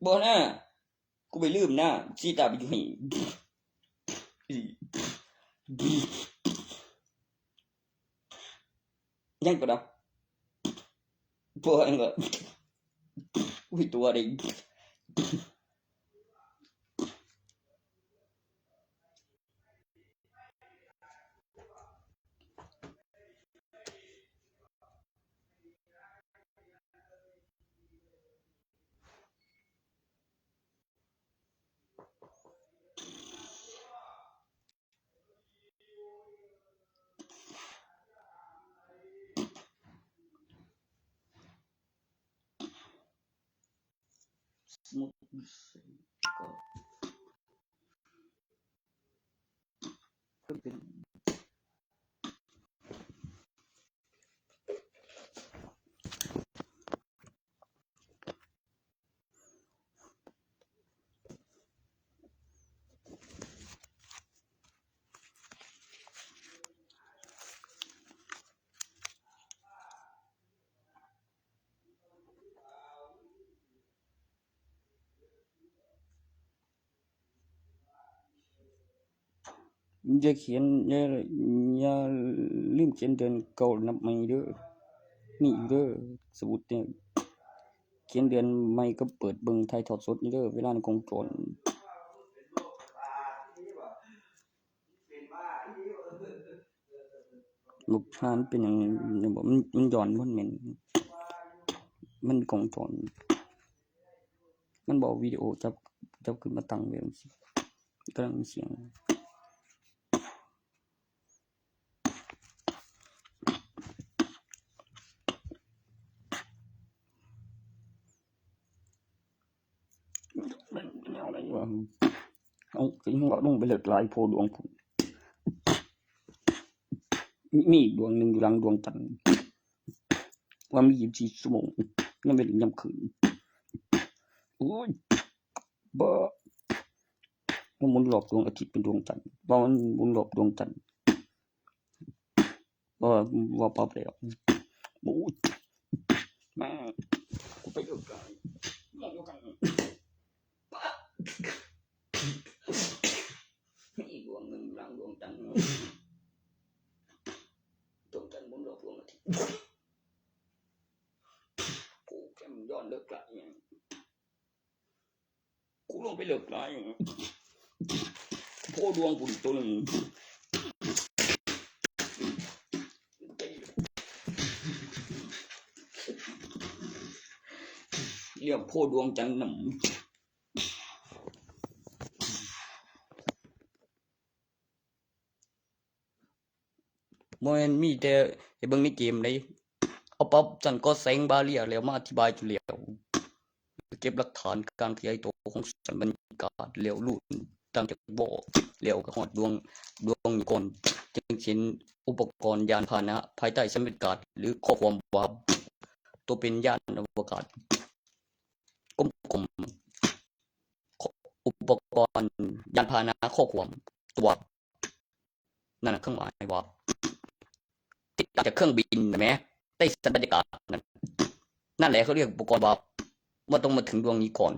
บ่นะกูไปลืมนะชีตาไปอยู่ให้ยังก็ดอกบ่อันก็อุ้ยตัวได้สมุดก็เป็นอย่าเขียนอย่าลืมเขียนเดือนเก่านับใหม่เด้อนี่เด้อสมุดเนี่ยเขียนเดือนใหม่ก็เปิดเบิ่งถ่ายทอดสดนี่เด้อเวลาในกองโจรลูกชานเป็นอย่างบอกมันย้อนมันเหม็นมันกองโจรมันบอกวิดีโอจับขึ้นมาตั้งไว้กำลังเสียงอะไรวะเอาขึ้นหัวลงไปเลิกลายโพดวงผมมีอีกดวงหนึ่งอยู่หลังดวงจันทร์ว่ามี24 ชั่วโมงนั่นเป็นยามคืนโอ้ยบ้ามันหมุนรอบดวงอาทิตย์เป็นดวงจันทร์ว่ามันหมุนรอบดวงจันทร์ว่าปั๊บแล้วโอ้ยแม่กูไปเลิกลายมองกันป้ามีดวงหนึ่งหลังดวงจันทร์ดวงจันทร์หมุนรอบดวงอาทิตย์กูแค่มันย้อนเลิกลายอย่างกูลงไปเลิกลายอย่างโพดวงกูอีกตัวหนึ่งเรียกโพดวงจันทร์นำมันมีแต่ไอ้เบิ่งในเกมเลยเอาปั๊บจันก็แสงบาเรียแล้วมาอธิบายจุแล้วเก็บหลักฐานการขยายตัวของสันบรรยากาศแล้วลุ่นตั้งจากบ่แล้วก็ฮอดดวงก่อนจึงเห็นอุปกรณ์ยานพาหนะภายใต้สันบรรยากาศหรือข้อความว่าตัวเป็นยานอวกาศกลมๆอุปกรณ์ยานพาหนะข้อความตัวนั่นน่ะเครื่องหมายว่าติดจากเครื่องบินนะแม่ใต้สันบรรยากาศนั่นแหละเขาเรียกอุปกรณ์ว่าต้องมาถึงดวงนี้ก่อน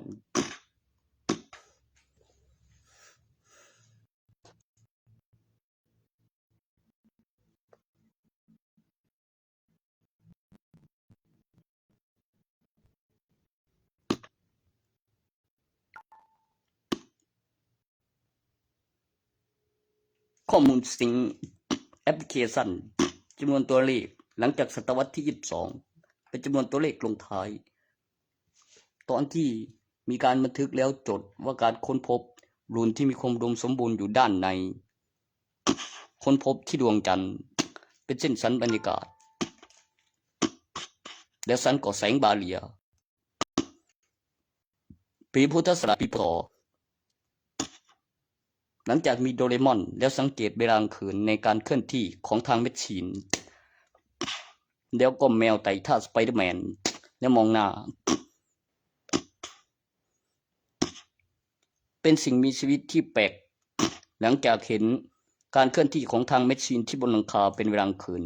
ข้อมูลซิงแอปพลิเคชันจำนวนตัวเลขหลังจากศตวรรษที่22เป็นจำนวนตัวเลขลงท้ายตอนที่มีการบันทึกแล้วจดว่าการค้นพบรูนที่มีความอุดมสมบูรณ์อยู่ด้านในค้นพบที่ดวงจันทร์เป็นเส้นสันบรรยากาศและสันก่อแสงบาเรียปีพุทธศักราชปีพ.หลังจากมีโดเรมอนแล้วสังเกตเวลากลางคืนในการเคลื่อนที่ของทางแมชชีนแล้วก็แมวไต่ท่าสไปเดอร์แมนแล้วมองหน้าเป็นสิ่งมีชีวิตที่แปลกหลังจากเห็นการเคลื่อนที่ของทางแมชชีนที่บนหลังคาเป็นเวลากลางคืน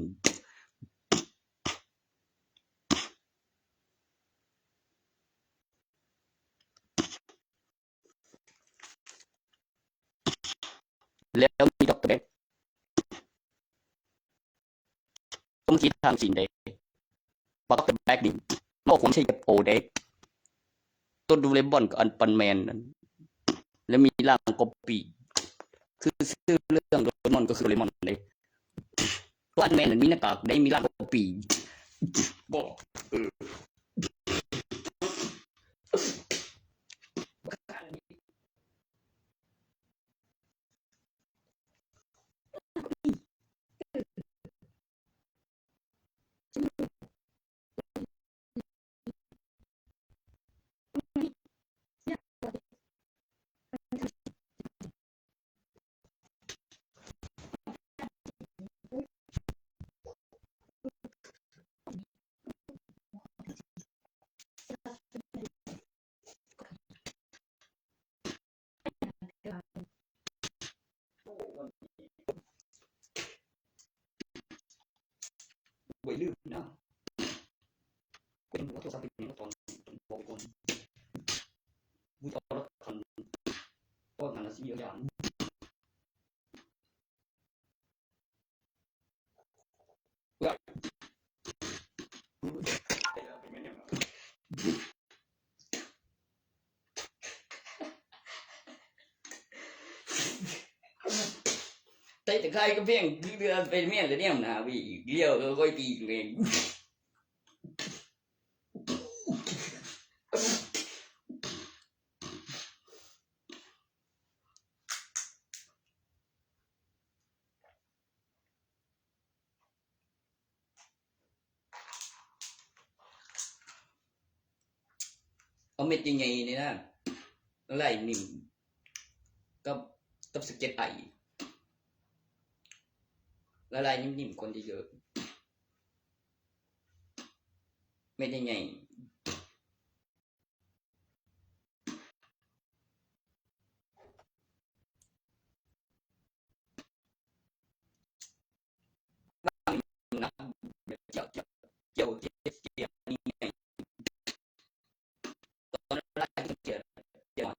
แล้วมีดอกเตอร์ต้องคิดทางสิ่งใดปากเป็นแบกดินอกผมใช่กับโอเด็กต้นดูเลบอนกับอันปันแมนนั้นแล้วมีร่างก๊อปปี้คือชื่อเรื่องโดเรมอนก็คือโดเรมอนเลยตัวอันแมนนั้นมีหน้ากากได้มีร่างก๊อปปี้บอกไว้ลืมนะเป็นหัวตัวซับเป็นตอนบอกก่อนผู้จะรับคันก็งานสิ่งอย่างใช่แต่ใครก็เพียงเรือเป็นเมียนเลยเนี่ยนะวิเลี้ยวก็ค่อยตีเองเอาเม็ดยังไงเนี่ยนะอะไรนิ่มกับกับสเก็ตไอละลายนิ่มๆคนเยอะเม็ดยังไงนะเจียวเจียวเจียวเจียวเจียวนี่ไงตอนละลายเจียวเจียว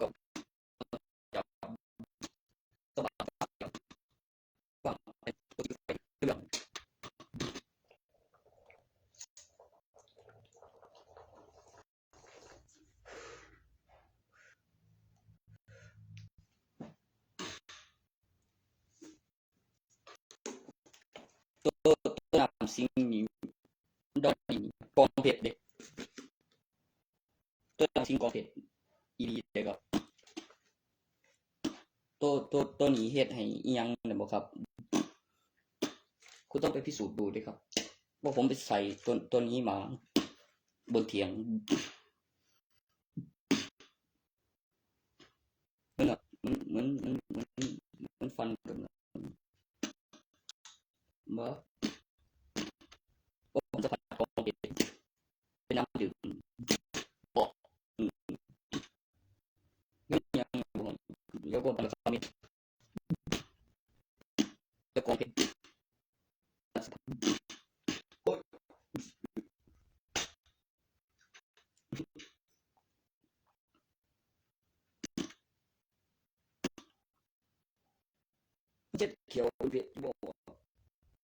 กับจับสะบัดฟังเป็นตัวที่ไฟเรื่องตัวน้ำสิ่งนี้ดอกนี้กองเพชรเด็กตัวน้ำสิ่งกองเพชรอีดีเด็กก็ตัวนี้เฮ็ดให้อีหยังเนี่ยบ่ครับคุณต้องไปพิสูจน์ดูด้วยครับว่าผมไปใส่ตัวนี้มาบนเถียงมันแบบมันฟันกันบ่ผมจะผัดกองเพชรเป็นน้ำดื่มบอกยังแล้วก็ราคาไม่แล้วกองเพชรโอ้ยเจ็ดเขียวเพชรบอก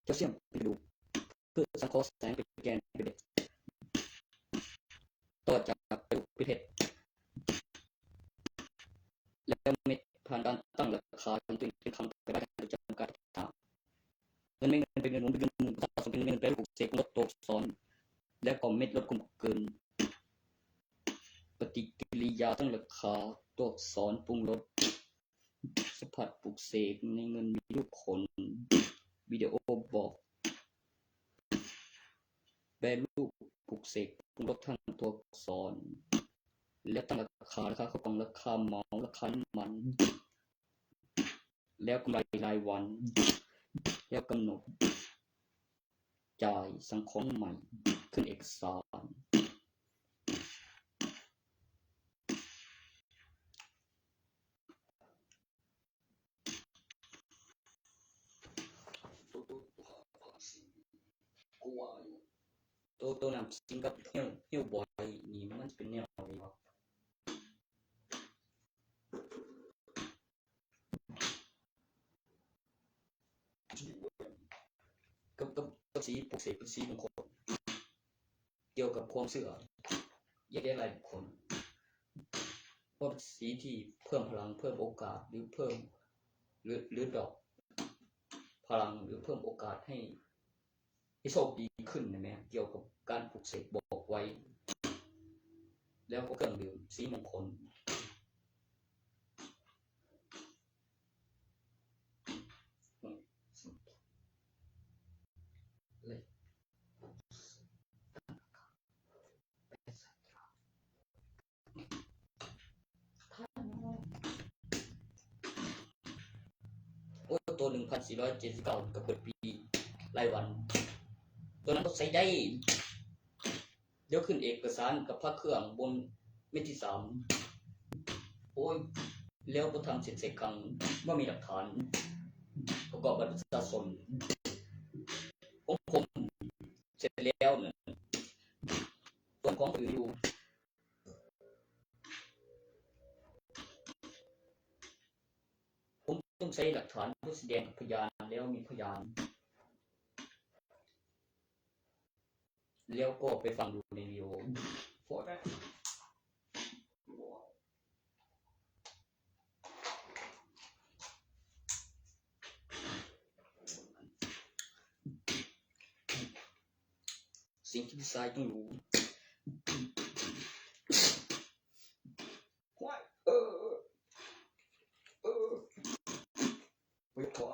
แคลเซียมไปดูเพื่อสังเคราะห์แสงเป็นแกนเป็นเด็กต่อจากกระดูกเพชรแล้วเม็ดผ่านการตั้งราคาจนเป็นคำไปได้โดยจำกัดถามเงินไม่เงินเป็นเงินหมุนเป็นเงินหมุนสะสมเป็นเงินแปรรูปเสกลดตัวซ้อนและก็เม็ดลดกลมเกินปฏิกิริยาตั้งราคาตัวอักษรปรุงรสสัมผัสปลุกเสกในเงินมีรูปผลวิดีโอบอกแปรรูปปลุกเสกปรุงรสทั้งตัวอักษรและตั้งราคาข้าวกล่องราคาเหมาราคาน้ำมันแล้วกำไรรายวันแล้วกำหนดจ่ายสั่งของใหม่ขึ้นเอกสารตัวน้ำซิงกับเฮี้ยวบอย นี่มันจะเป็นแนวนี้ครับกับสีปลุกเสกเป็นสีมงคลเกี่ยวกับความเชื่อแยกหลายบุคคลเพราะสีที่เพิ่มพลังเพิ่มโอกาสหรือเพิ่มหรือดอกพลังหรือเพิ่มโอกาสให้โชคดีขึ้นนะแม่เกี่ยวกับการปลุกเสกบอกไว้แล้วก็เครื่องดื่มสีมงคลตัว 1479 กับเปิดปีรายวันตัวนั้นก็ใช้ได้เดี๋ยวขึ้นเอกสารกับพระเครื่องบนเม็ดที่3โอ้ยแล้วบ่ทำเสร็จครั้งบ่มีหลักฐานประกอบบัตรประชาชนผมเสร็จแล้วนั่นส่วนของอื่นอยู่ผมต้องใช้หลักฐานเพื่อแสดงพยานแล้วมีพยานแล้วก็ไปฟังดูในวิดีโอสิ่งที่พี่ชายต้องรู้ไปขอ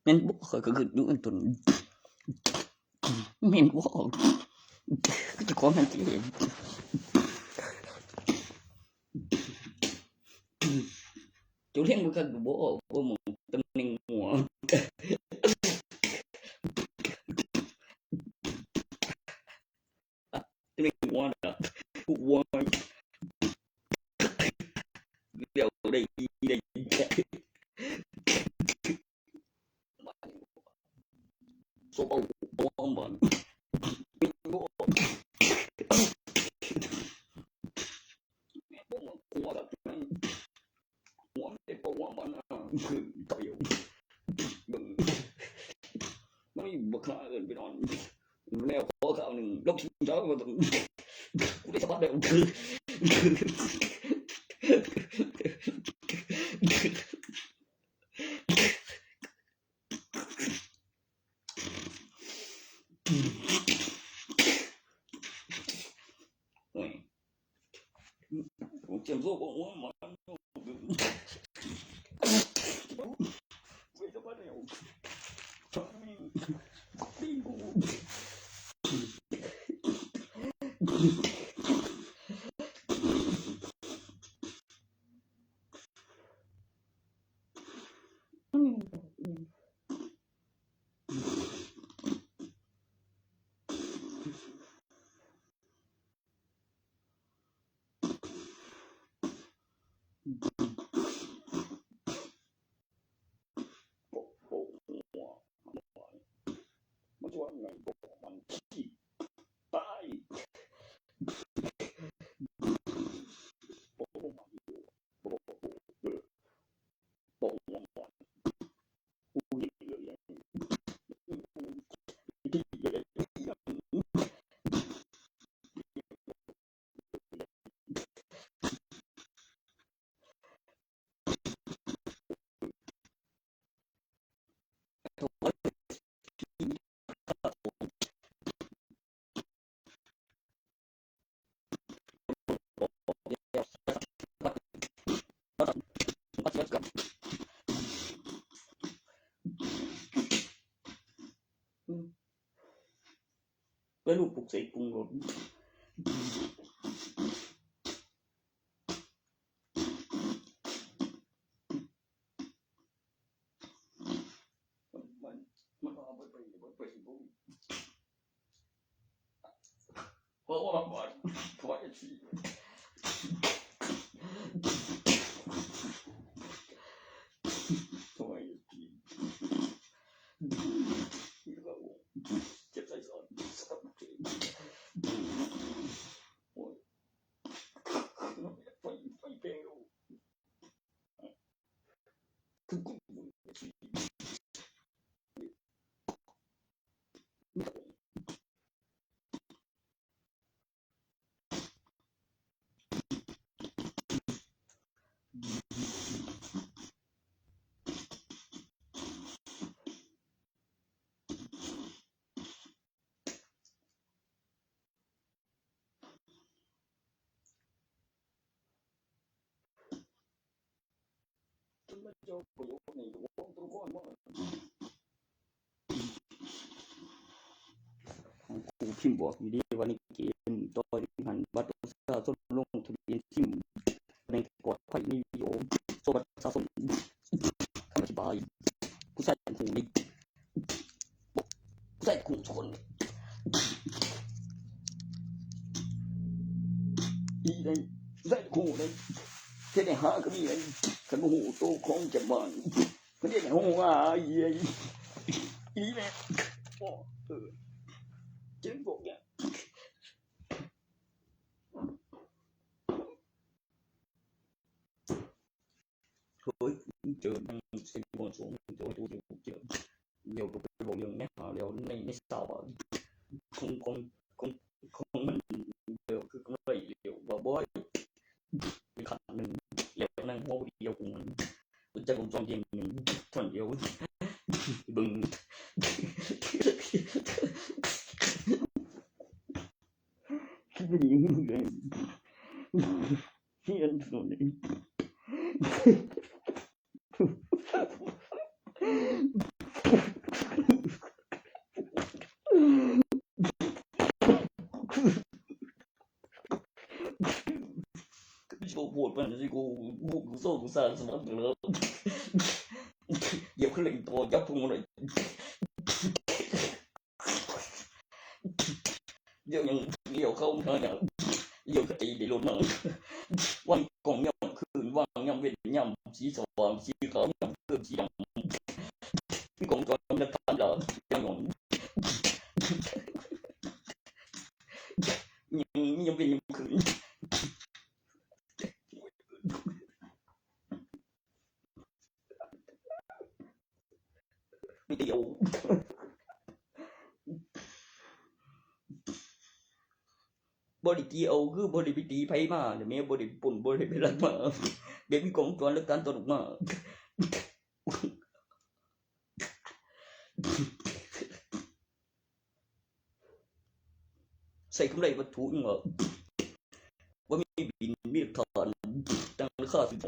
แม่นบ่ค่อยก็คืออยู่อันตนแม่นบ่คือจะขอแม่นสิจุเรียนบ่คักบ่หมองตำแหน่งหัวตำแหน่งหัวน่ะหัวเดี๋ยวได้โซบ่บ่คือเตียวไม่บ่ค่าเอิ้นไปนอนแล้วขอข่าวนึงลบทิ้งเจ้าบ่ต้องกูได้สบายแล้วคือผมเจ็บโซ่บ่ว่ามันไม่สบายแล้วตีกู มันว่าไงบอกมันขี้ตายบอกมันอยู่บอกมันกูยิงเลยอย่างที่เลยcái lúc phục sĩ cùng rồiมันเอาไปปุ๊บเพราะว่ามันถอยสิถอยสินี่ก็เจ็บใจสอนสับเจ็บโอ้ยไฟเพลงอยู่คือกูสิมันจะประโยชน์ในวงตรงก่อนว่ากูพิมพ์บอกอยู่ดีว่านี่เกมต่อหันบัตรประชาชนลงทะเบียนซิมในปลอดภัยในวิดีโอโซบัตรประชาชนคำอธิบายผู้ใช้หูนี่ผู้ใช้หูชนอีเลยได้หูเลยเฮ็ดให้หาก็มีเลยคันบ่ฮู้โตของจังบ้านมันเฮ็ดให้ฮู้ว่าอีแม่เจ็บบอกเนี่ยเฮ้ยเจอมันสิบ่สูงเจอเดี๋ยวก็ไปบอกอย่างนี้เดี๋ยวในสาวของมันเดี๋ยวคือกำไรเดี๋ยวบ่บ่อยมีขันนึงแล้วนั่งโหเดียวของมันจะกงจองเย็นนึงท่อนเดียวบึงคิดไม่ดีเลยที่อันสุดนี่โชว์ปวดมันสิกูบุกโซ่กูสร้างสมองถึงแล้วเหยียบขึ้นเลยตัวยับพุงเลยเดี๋ยวยังเดี๋ยวเข้ามาอย่างเดี๋ยวก็ตีได้ลดมาวันก่อนย่ำคืนว่างย่ำเว้นย่ำสีสว่างสีขาวย่ำเพิ่มสีดำพี่กองจอนจะทานเหรอยังหงยังเป็นยังคืนไม่เดียวบริเกี่ยวคือบริไปตีไผมาแต่แม่บริปุ่นบริไปรักมาเดี๋ยวมีกองจอนแล้วการตลกมาใส่กำไรวัตถุเหรอว่ามีบินมีหลักฐานตั้งราคาสิบ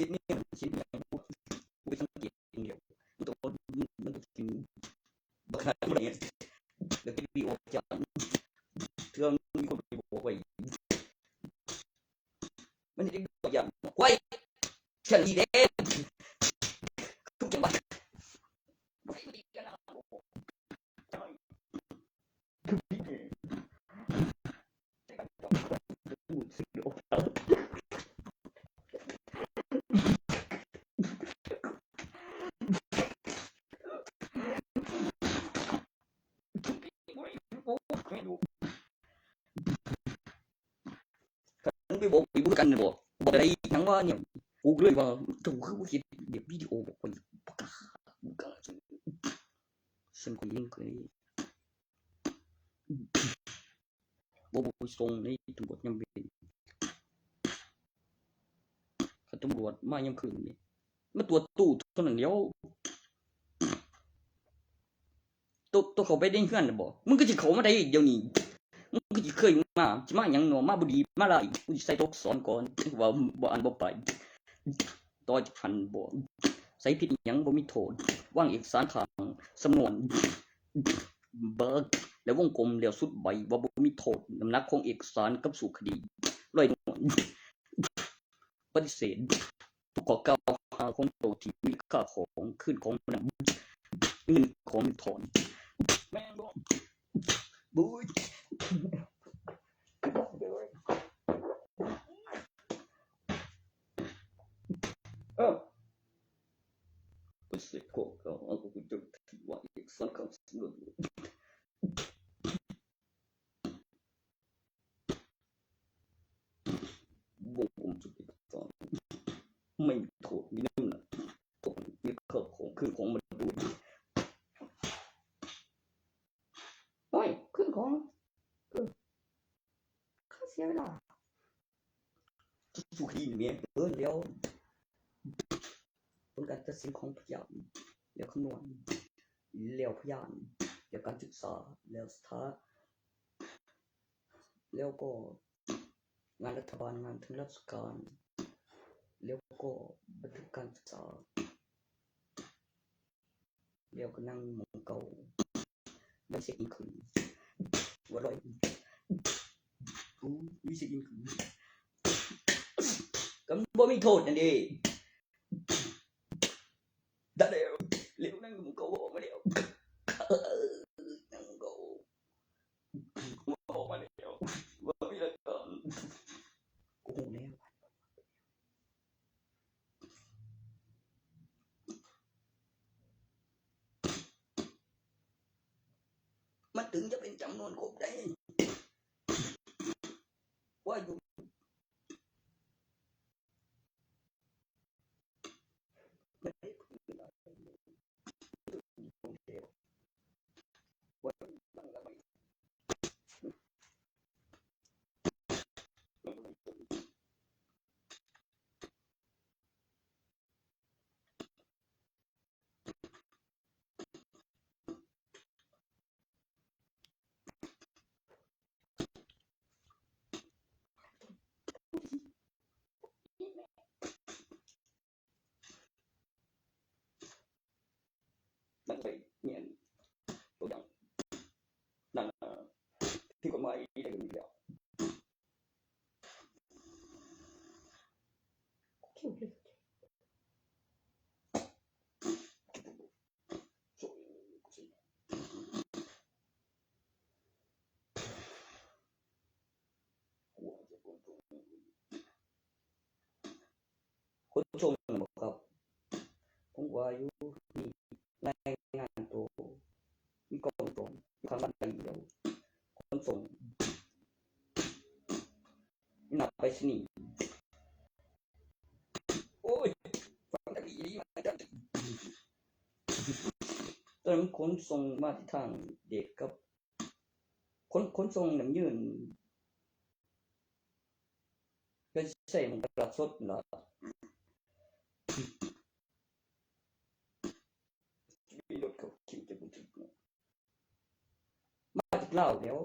ดเนี่ยชิ้นอย่างกูไปสังเกตอย่างเดียวมันต้องกินบักขนาดนี้แล้วกินวีโอจานเทื่อมีคนไปบอกไว้มันจะได้อย่างไว้ฉันดีเด้ทุกจังหวัดไปบอกไปพูดกันบอกอะไรทั้งว่าเนี่ยกูเลยว่าถูกคือกูคิดเดี๋ยววิดีโอบอกไปปากกาฉันก็ยิ่งเคยบอกไปส่งในตำรวจยังเป็นตำรวจมายังคืนนี่มาตรวจตู้เท่านั้นเดียวตัวเขาไปได้เพื่อนหรือบ่มึงก็จะเขามาได้เดี๋ยวนี้มึงก็จะเคยมาจะมาอย่างหนอมาบุดีมาไรกูใส่ตกสอนก่อนว่าบ่อันบ่ไปต่อจากพันบ่ใส่ผิดยังบ่มีโทษว่างเอกสารทางสำนวนเบิกแล้ววงกลมแล้วสุดใบว่าบ่มีโทษน้ำหนักของเอกสารกับสู่คดีร้อยหน่วยปฏิเสธขอกล่าวหาของโตที่มีค่าของขึ้นของมันเงินของถอนแม่งบ่บุ้ยปฏิเสธข้อกล่าวหาของคุณเจ้าที่ว่าเอกสารคำสั่งวงกลมจุดเอกสารไม่มีโทษมีน้ำหนักโทษมีค่าของขึ้นของมันด้วยโอ้ยขึ้นของค่าเสียเวลาสุขีเนี่ยเดี๋ยวผลการตัดสินของพยานแล้วคำนวณแล้วพยานแล้วการศึกษาแล้วสถาแล้วก็งานรัฐบาลงานทางราชการแล้วก็บันทึกการศึกษาแล้วก็นั่งมองเก่าไม่ใช่อินคืนว่าร้อยไม่ใช่อินคืนก็บ่มีโทษนั่นเองได้แล้วเร็วนั่งมองเก่าออกมาแล้วนั่งมองเก่าออกมาแล้วว่ามีหลักฐานกูโหแล้วมันถึงจะเป็นจำนวนครบได้ว่าอยู่ไม่ได้พูดอะไรว่าตั้งอะไรนั่งไปเนี่ยตัวอย่างนั่งที่กฎหมายได้กันอยู่แล้วคนชมนะครับผมว่าอยู่นี่รายงานตัวมีกองตรงมีความบันเทิงเดียวคนส่งมีหนักไปสนีโอ้ยฟังจากอีนี้มาจากตอนนั้นคนส่งมาที่ทางเด็กกับคนส่งหนังยืนก็ใส่มันกระสดนะมีรถเขาขี่จะบุญถึงมาจากเล่าแล้ว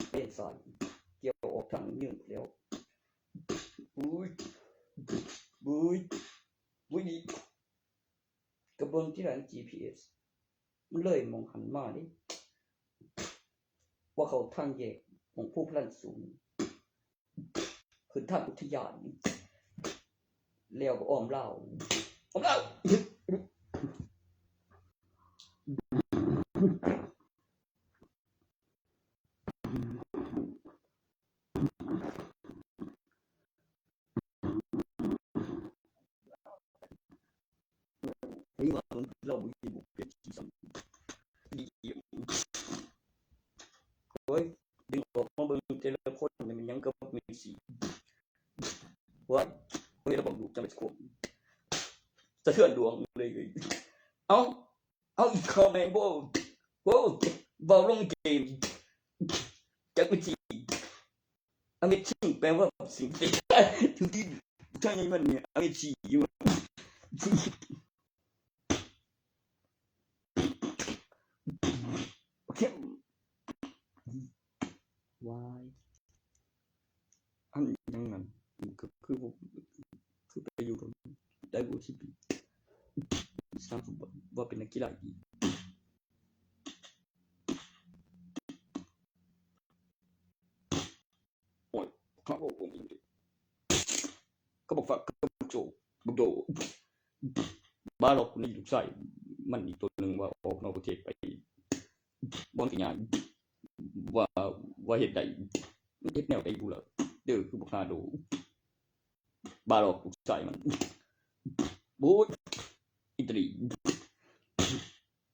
เป็นสายเกี่ยวออกทางยืนแล้วบุ้ย วิธีกระบวนที่ร้าน GPS มันเลยมองหันมาดิว่าเขาทางแยกของผู้พลันสูงคือทางอุทยานแล้วก็อ้อมลาวนี่ว่าเราบ่มีบุกเป็นที่สำดีโอ้ยดึงออกมาเบิ่งแต่ละคนมันยังก็มีสิว่าเฮ้ยเราบอกอยู่จังไปคนสะเทือนดวงเลยเอาอีกคอมเมนต์บ่ลงเกมจักวิธีAmazing แปลว่าสิ่งที่ทุกที่ใช่มันเนี่ย Amazing อยู่โอเควายอันยังนั้นคือไปอยู่ตรงได้บ่ที่ปีสร้างว่าเป็นนักกีฬาดีโอ้ยครับผมก็บอกฝากกับโจบุกโดบ้านเราคนนี้ลูกชายมันอีกตัวนึงว่าออกนอกประเทศไปบ่สิย้ายว่าเฮ็ดได้มันเฮ็ดแนวใดอยู่ล่ะเด้อคือบ่คาโดบ้านเราลูกชายมันโอ้ยอิตาลี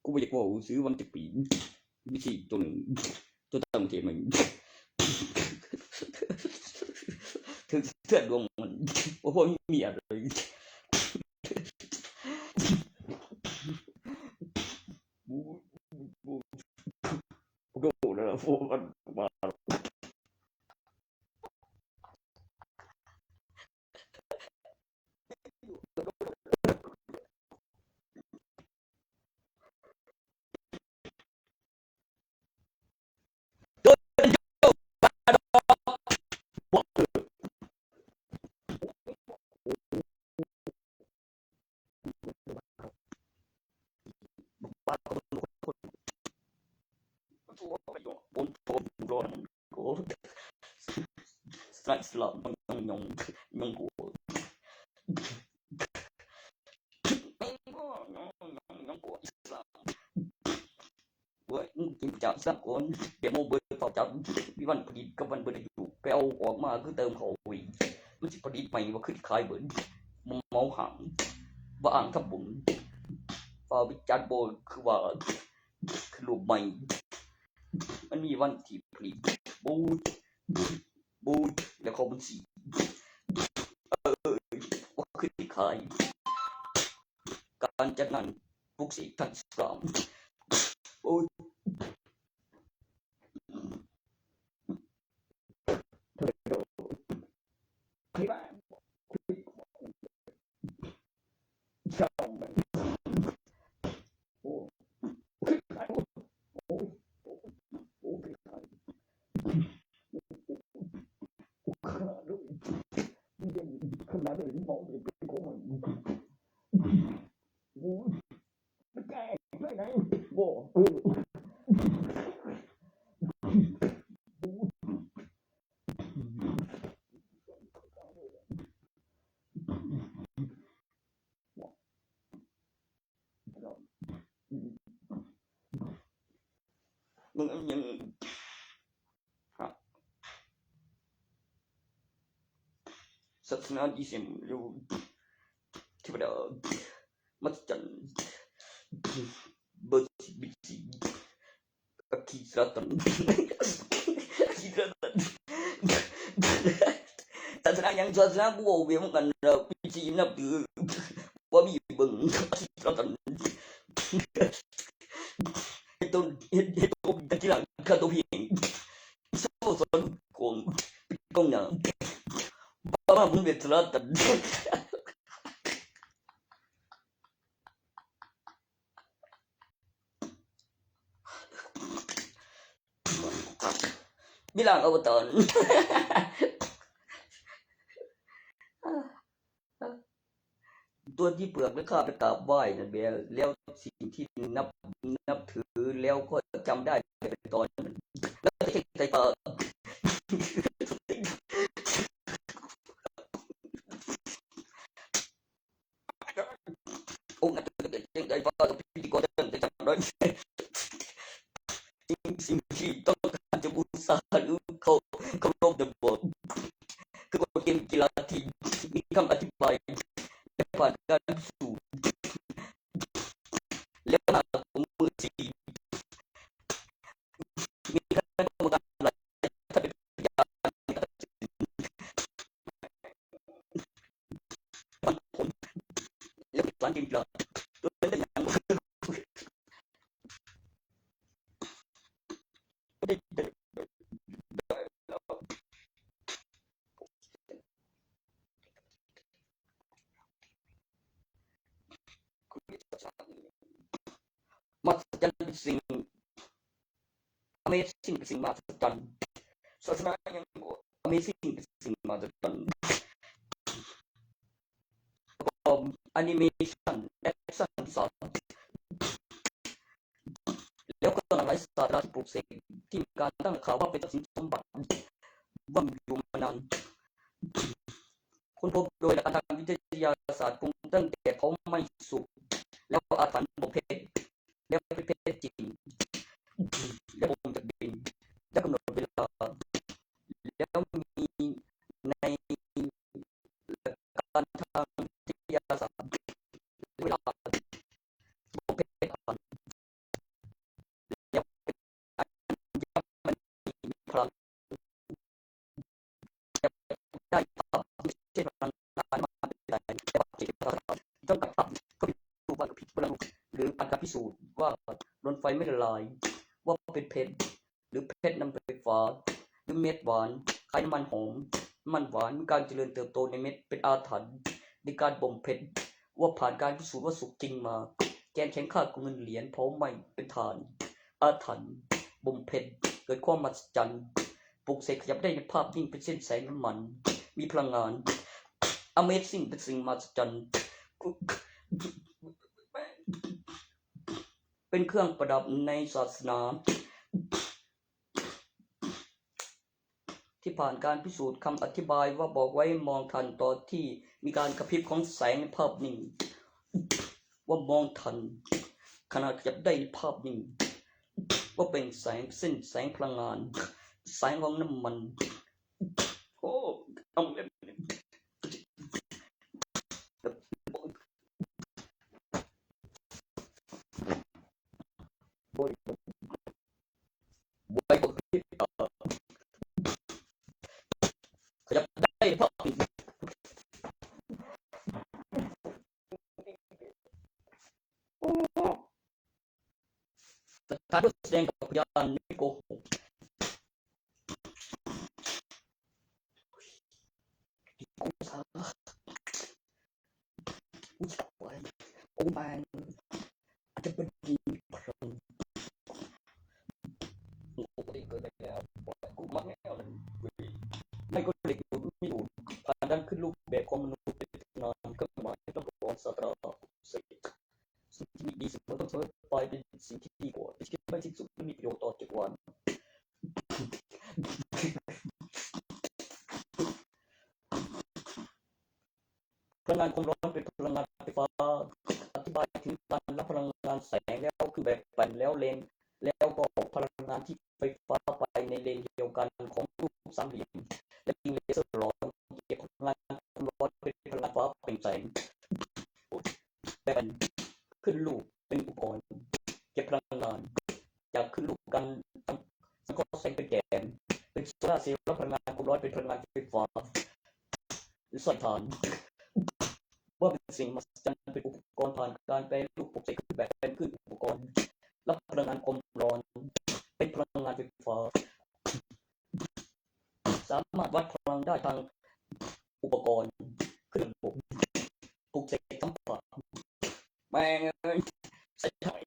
กูบ่อยากเว้าซื้อวัน10 ปีวิธีตัวนึงตัวต่างประเทศมันถึงเทื่อดวงมันบ่พอมีเมียเลยก็โหแล้วโฟกันมาสลับมันยงกูกินจากสักคนเดี๋ยวโมเบิร์ตจับวิวันผลิตกับวันเบิร์ตอยู่ไปเอาออกมาคือเติมเขาอีกมันสิผลิตใหม่ว่าขึ้นขายเบิร์ตเมาหังว่าอ่างทับบุญฟ้าวิจารณ์โบคือว่าคือรูปใหม่มันมีวันที่ผลิตบูแล้วเขาบัญชีว่าขึ้นขายการจัดงานปลุกเสกท่านอิสลามโอ้ยมึงยังศาสนาอิสลามอยู่ที่ประเทศมัสยิดบิสิaki selatanศาสนาyangศาสนากูเอาเวียงกันพิธีนับถือบ่มีเบิ่งselatan itu kira kata piang so kong kongnya baba mun selatan bilang apa tahun ตัวที่เปลือกและข้าไปกราบไหว้นั่นเบียแล้วสิ่งที่นับถือแล้วก็จำได้เป็นตอนนั้นแล้วจะใส่ปากองค์นั้นจะใส่ปากกับพิธีกรจะจำได้สิ่งที่ต้องการจะบูชาหรือเคารพเดบอดคือกฎเกณฑ์กีฬาที่มีคำอธิบายและผ่านการพิสูจน์แล้วหากผมมือสี่มีคณะกรรมการหลายท่านเป็นพยานมันผลแล้วเป็นสารจริงจังโดยได้อย่างได้มหัศจรรย์เป็นสิ่ง Amazing เป็นสิ่งมหัศจรรย์ศาสนายังบอก Amazing เป็นสิ่งมหัศจรรย์แอนิเมชันแอคชั่นสอนแล้วก็หลายศาสตราที่ปลูกเสกที่มีการตั้งข่าวว่าเป็นทรัพย์สินสมบัติว่ามีอยู่มานานค้นพบโดยหลักการทางวิทยาศาสตร์ปรุงตั้งแต่เขาไม่สุกแล้วอาถรรพ์บ่มเพชรแล้วเป็นเพชรจริงแล้วบ่มจากดินแล้วกำหนดเวลาแล้วมีในหลักการทางวิทยาศาสตร์เวลาบ่มเพชรผ่านแล้วมันมีพลังได้ภาพไม่ใช่พลังงานมาเป็นแต่จิตประสาทต้องกับภาพก็เป็นรูปวาดผิดพลังหรือการพิสูจน์ว่าโดนไฟไม่ละลายว่าเป็นเพชรหรือเพชรนำไฟฟ้าหรือเม็ดหวานคล้ายน้ำมันหอมมันหวานมีการเจริญเติบโตในเม็ดเป็นอาถรรพ์ในการบ่มเพชรว่าผ่านการพิสูจน์ว่าสุกจริงมาแกนแข็งค่าของเงินเหรียญเผาไหม้เป็นฐานอาถรรพ์บ่มเพชรเกิดความมหัศจรรย์ปลุกเสกขยับได้ในภาพนิ่งเป็นเส้นแสงน้ำมันมีพลังงาน Amazing เป็นสิ่งมหัศจรรย์เป็นเครื่องประดับในศาสนาที่ผ่านการพิสูจน์คำอธิบายว่าบอกไว้มองทันตอนที่มีการกระพริบของแสงในภาพนิ่งว่ามองทันขณะขยับได้ในภาพนิ่งว่าเป็นแสงเส้นแสงพลังงานแสงของน้ำมันโอ้ต้องเล่นบอยบอยก็ขยับได้ภาพนิ่งการแสดงกับพยานไม่โกหกกูสาผู้ชายโอ้แมนอาจจะเป็นดีพลังกูไม่เกิดแล้วกูมาแล้วไม่ก็เด็กดูไม่ดูผ่านด้านขึ้นรูปแบบของมนุษย์เป็นนามก็หมายต้องบอกศาสตราสิ่งที่ดีสุดต้องเสมอไปเป็นสิ่งที่ดีกว่าที่ไม่สิ้นสุดไม่มีประโยชน์ต่อจักรวาลพลังงานความร้อนเป็นพลังงานไฟฟ้าอธิบายถึงการรับพลังงานแสงแล้วคือแบบแบนแล้วเลนแล้วก็พลังงานที่ไฟฟ้าไปในเลนเดียวกันของรูปสามเหลี่ยมและยิงเลเซอร์ร้อนเก็บพลังงานความร้อนเป็นพลังงานฟ้าเป็นแสงแบบขึ้นรูปเป็นอุปกรณ์เก็บพลังงานจากขึ้นรูปกันสังเคราะห์แสงเป็นแกนเป็นโซลาร์เซลล์รับพลังงานความร้อนเป็นพลังงานไฟฟ้าหรือสายถ่านว่าเป็นสิ่งมหัศจรรย์เป็นอุปกรณ์ผ่านการแปลรูปปลุกเสกขึ้นแบบเป็นขึ้นอุปกรณ์รับพลังงานความร้อนเป็นพลังงานไฟฟ้าสามารถวัดพลังได้ทางอุปกรณ์ขึ้นระบบปลุกเสกสัมผัสแม่งใส่ไทย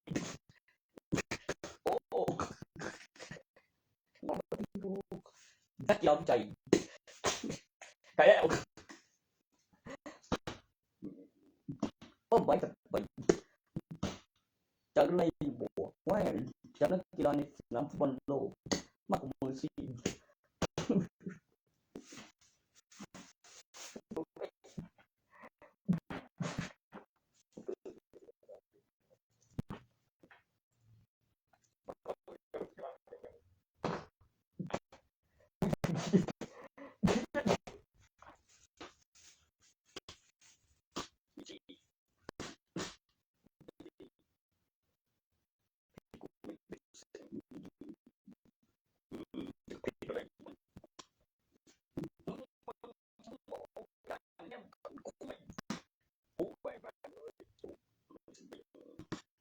โอ้นักยอมใจใครแล้ว จากในบวกว่าจากนักกีฬาในสนามฟุตบอลโลกมากกว่ามือซี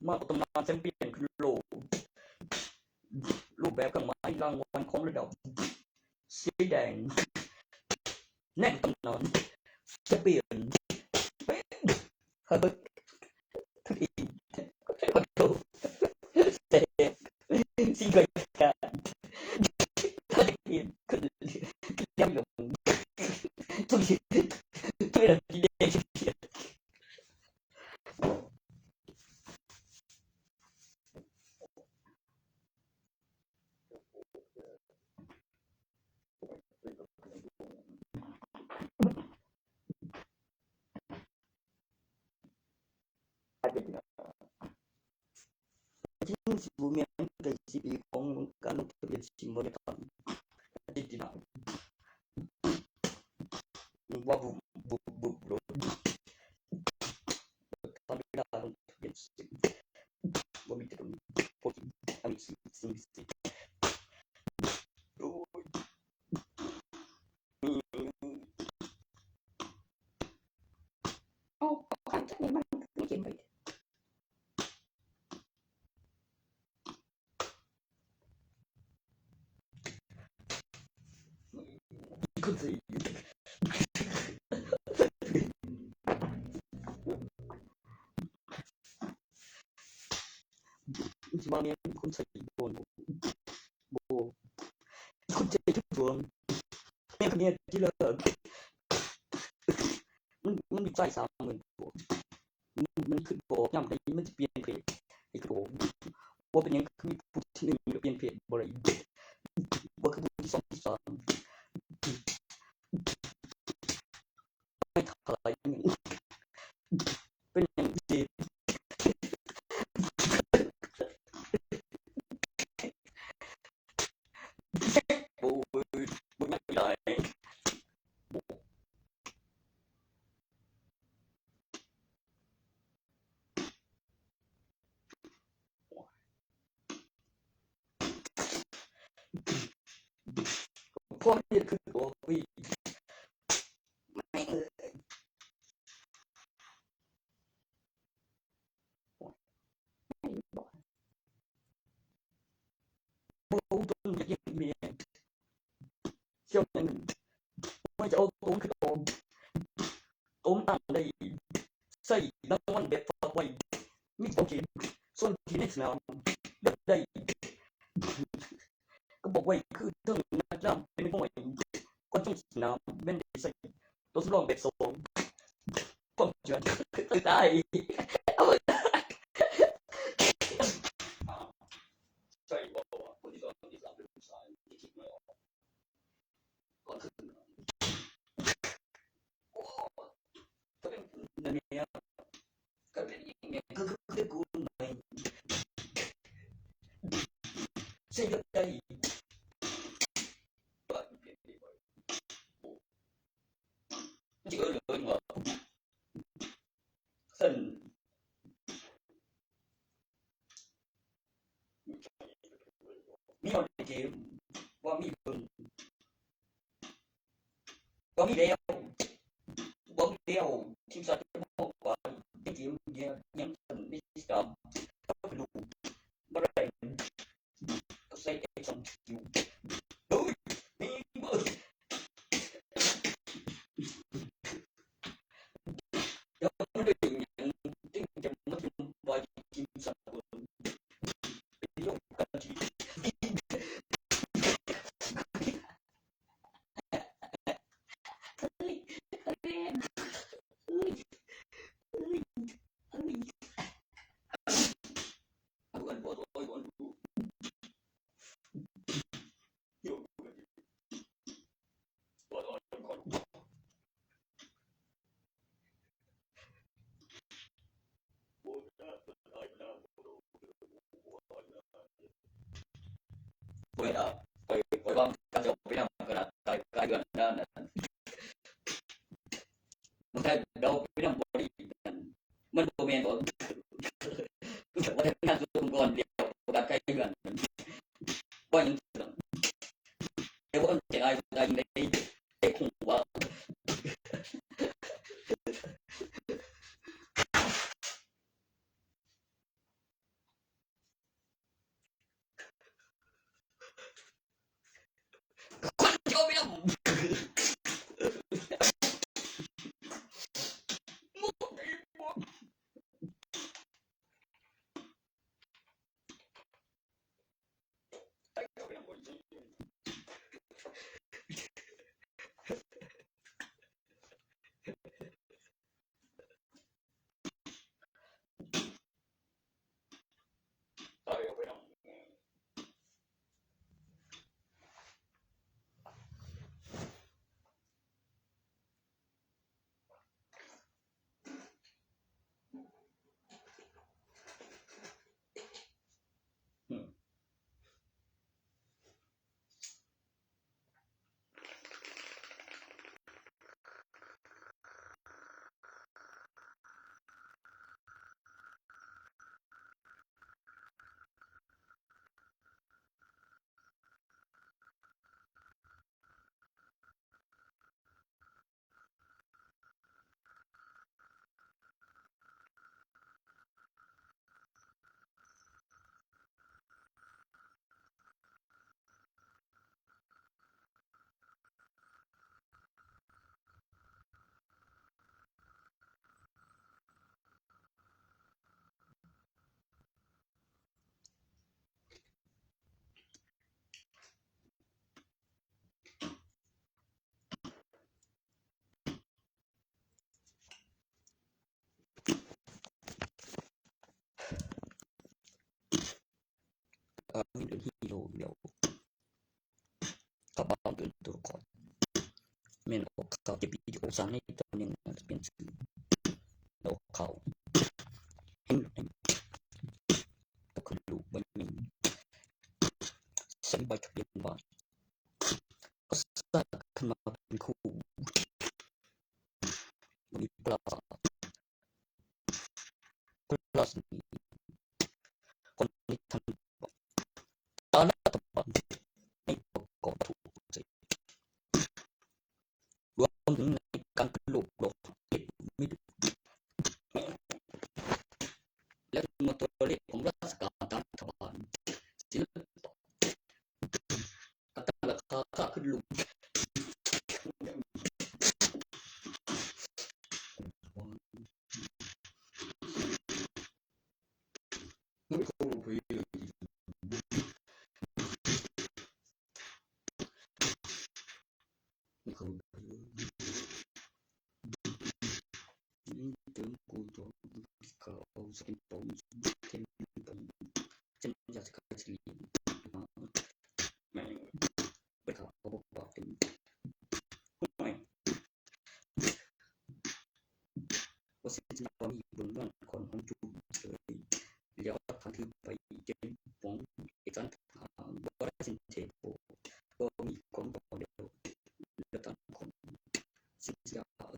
มากกว่าตำนานแชมเปี้ยนโลกรูปแบบเครื่องหมายรางวัลของระดับสีแดงแน่นตำนานแชมเปี้ยนฮาร์ดทุกทีขอโทษแต่สิ่งใดการถ้าจะเปลี่ยนขึ้นยังอยู่ทุกทีทุกระดับสีแดงsebelumnya dari CPI kan terjadi simbol kan jadi tidak babu bro tapi dalam terjadi babi terus poti kami sih oh kan memang mungkin baik ikut saya sebenarnya ikut saya bo ikut saya tujuan yang kena gilaมันมีใจ30,000ตัวมันขึ้นบอกย่ำได้มันจะเปลี่ยนเพจให้โกว่าเป็นยังคือผู้ที่1ก็เปลี่ยนเพจบ่ได้ว่าคือผู้ที่2ที่3ไม่ทำอะไรเป็นอย่างดีโอ้ยบ่ได้พวกนี้คือตัวพี่ไม่รู้จนอย่างนี้เชื่อมันไม่จะเอาตรงคือตรงตั้งได้ใส่รางวัลแบบฝากไว้มีโอเคส่วนที่ในสนามได้ก็บอกไว้คือเรื่องนักล่ำเป็นมวยคนที่สนามแม่นได้ใส่ตัวสำรองแบบ2ผมจวนได้เอาใช่บอกว่าคนที่2ที่3เป็นผู้ชายที่คิดไม่ออกก็คือโอ้ก็เป็นนั่นเนี่ยก็เป็นอย่างเงี้ยก็คือกูไม่ใช่ก็ได้จริงๆเลยว่าซึ่งมีคนในเกมว่ามีคนว่ามีเดียวทีมชาติบอกว่าในเกมยังไม่ทราบก็ไม่รู้ว่าอะไรก็ใส่ใจสมอยู่โดยมีเบอร์ยังไม่ได้ยังจึงจะมาถึงว่าทีมชาติเป็นโลกกันที บ่ได้ไปวางกระจกไปนำกระดาษใต้กายเดือนนั้นมันได้ดอกไปนำบ่ได้มันบ่แม่นบ่ว่างานสุก่อนเดียวกระดาษใกล้เดือนบ่ยังแต่ว่าจะได้ได้คงว่ามีเป็นฮีโร่เดียวกับบ้านเป็นตัวละครแม่นออกข่าวจะปีที่63ในตอนนึงจะเป็นชื่อแล้วเขาเห็นก็คือลูกบ่มีสันใบทะเบียนบ้านก็สร้างขึ้นมาเป็นคู่มีปลาสนีคนนี้ทำตอนรัฐบาลในกองทุนรวมถึงในการเป็นลูกโลกไม่ดูและมาตัวเลขของราชการตามรัฐบาลศิลปะการตั้งราคาค่าขึ้นลูกไม่เข้าไปไม่เข้าไปนี่ถึงกูตัวเขาสกินปมเทนปมฉันอยากจะเข้าชีวิตแม่ไปเขาบอกถึงไม่ว่าสิ่งที่เรามีบนบ้านคนของจูเลยเดี๋ยวทางที่ไปเก็บของเอกสารบ่ได้สินเทปบ่มีคนบ่เดียวแล้วตั้งคนสิ่งที่เอา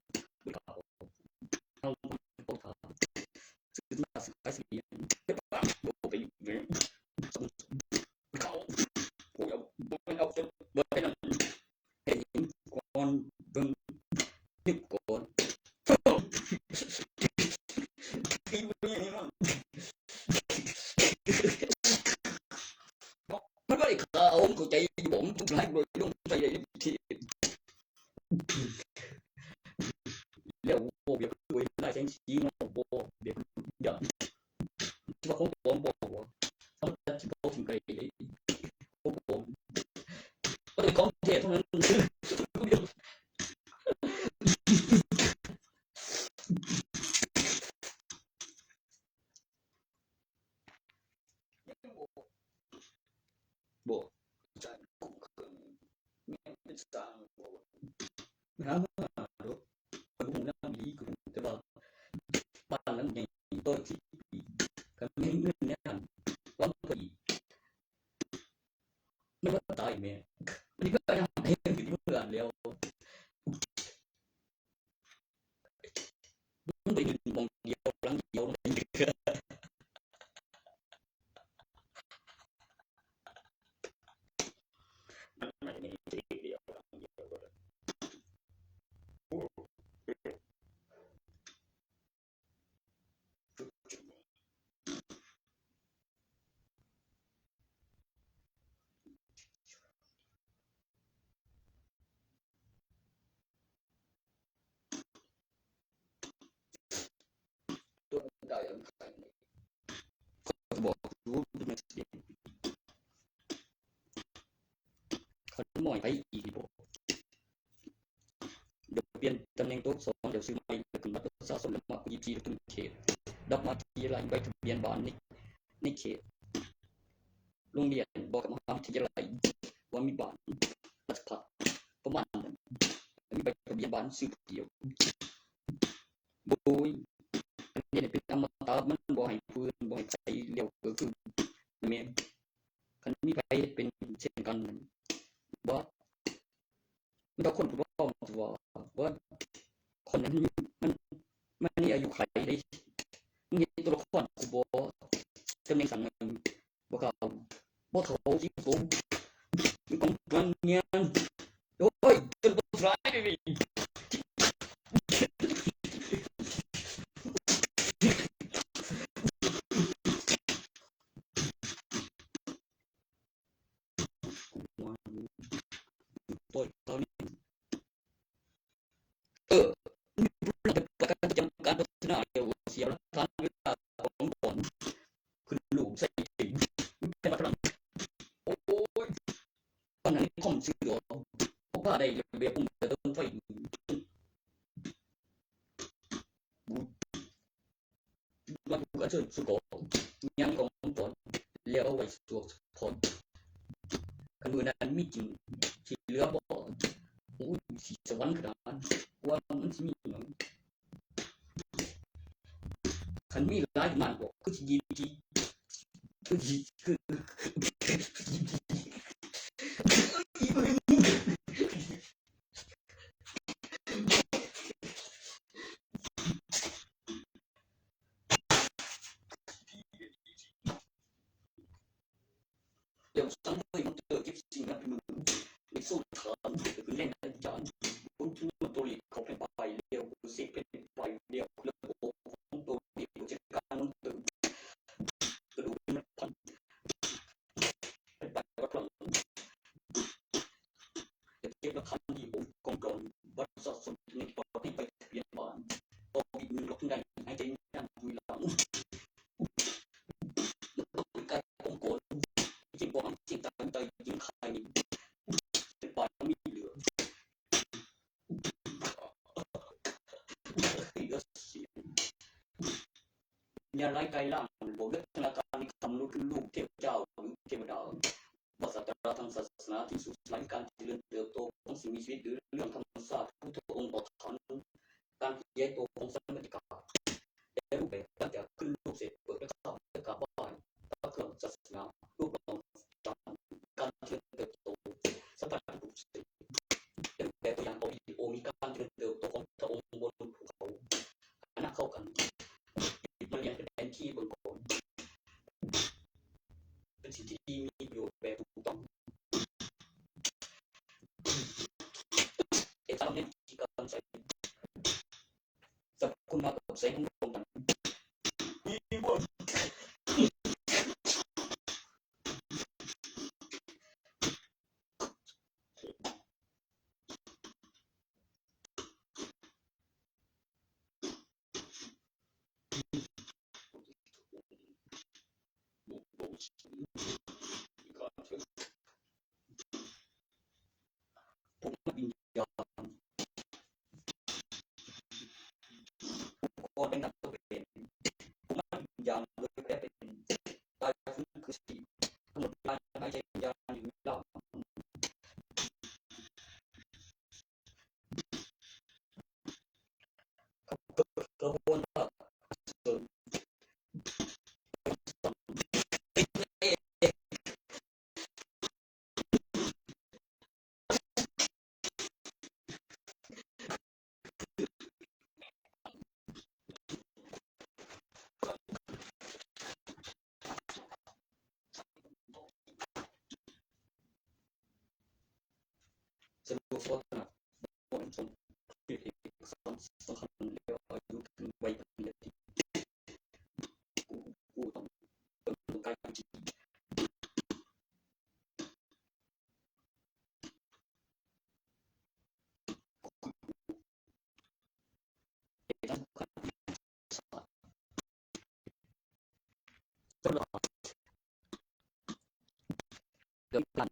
บ่ถามสิ่งที่น่าสนใจสิไปบ้านบ่ไปอยู่เขาบ่เอาจนบ่ได้นั่นเห็นก่อนเบิ่งนึกก่อนที่บ่นี่มันมันบ่ได้ข่าวเข้าใจผมทุกหลายบ่ลงไปได้ที่แล้วบ่เบียบด้วยได้แสงสีเนาะบ่เบียบอย่างที่ว่าของผมบ่สำหรับที่บ่ถึงไกลเลยของผมบ่ได้ของแท้เท่านั้นบ่ใช่แม่เป็นสร้างบ่หาดอกผมนำดีคือแต่ว่าบ้านหลังใหญ่ต้นที่ก็มีเงินเนี่ยวันพอดีไม่ว่า ไปอีกบอกเดี๋ยวเปลี่ยนตำแหน่งตัวสองเดี๋ยวซื้อใหม่แล้วขึ้นบัตรประชาชนแล้วมาคุยทีถึงเขตดอกมาทีไรใบทะเบียนบ้านในเขตโรงเรียนบอกกับมหาวิทยาลัยว่ามีบ้านราชพัฒประมาณนั้นมีใบทะเบียนบ้านซื้อเดียวโดยอันนี้เป็นอมตะมันบ่ให้พื้นบ่ให้ใจเลี้ยวก็คือแม่คันมีไปเป็นเช่นกันบ่มันต้องคนผู้ว่าว่าคนนั้นมันนี่อายุไขได้มึงเห็นตัวละครกูบ่จำเนียงสั่งมันบ่เขาบ่เขาจริงกูมีกองกันเนี่ยโอ้ยจนบ่ร้ายเลยตัวตอนนี้ประกันจำการพัฒนาเร็วเสียรัฐานเวลาของก่อนคือลูกใส่ถึงแต่พลังโอ้ยตอนนั้นคอมซื้อเพราะว่าได้เบียร์ปุ่มจะต้องไฟมันก็เชิญสุกยังของตอนแล้วเอาไว้สวดพรกันมือนั้นมีจริงที่เหลือบ่โอ้ยสิสวรรค์ขนาดว่ามันสิมีคันมีหลายมากบ่คือสิยินดีคือเดี๋ยวสังเวยมันเจอเก็บสิ่งนั้นมือในสู้ถามคือเล่นอาจารย์คุณทุนตัวลีเขาเป็นไปเดียวคือสิเป็นไปเดียวแล้วของตัวเดียวจะการมันตื่นกระดูกมันพันเป็นไปก็พลังจะเก็บแล้วคันที่ผมกองกองวัดสะสมในปอที่ไปทะเบียนบ้านพออีกหนึ่งล็อกได้ให้ใจนั่งคุยหลังการองค์กรจริงบอกจริงตั้งใจจริงใครเป็นไปมีเหลืออย่าไล่ไกลล่างบอกลักษณะการทำรู้คือลูกเทพเจ้าหรือเทวดาภาษาทางศาสนาที่สุดหลังการเจริญเติบโตของสิ่งมีชีวิตหรือเรื่องธรรมชาติพุทธองค์บอกฐานการขยายตัวของสมรรถกาและรูปแบบหลังจากขึ้นรูปเสร็จเปิดและเข้าและกราบไหว้พระเครื่องศาสนารูปแบบการเจริญเติบโตสัมผัสรูปเสร็จเป็นแบบตัวอย่างของวิดีโอมีการเจริญเติบโตของพระองค์บนภูเขาคณะเข้ากันมาเรียนเป็นแผนที่บนโขนเป็นสิ่งที่มีประโยชน์แบบถูกต้องเอกสารเนี่ยที่การใช้สรรพคุณมากับแสงของดวงจันทร์มีบทผมวิญญาณก็เป็นนักตัวเป็นผมวิญญาณโดยแปลเป็นตายฟื้นคือสติกำหนดการหายใจวิญญาณอยู่เล่ากระบวนการเสริมสรุปว่าขณะผลสมเหตุสำคัญแล้วอายุถึงวัยปฏิบัติผู้ต้องการจริงสำคัญสำหรับเดิมพัน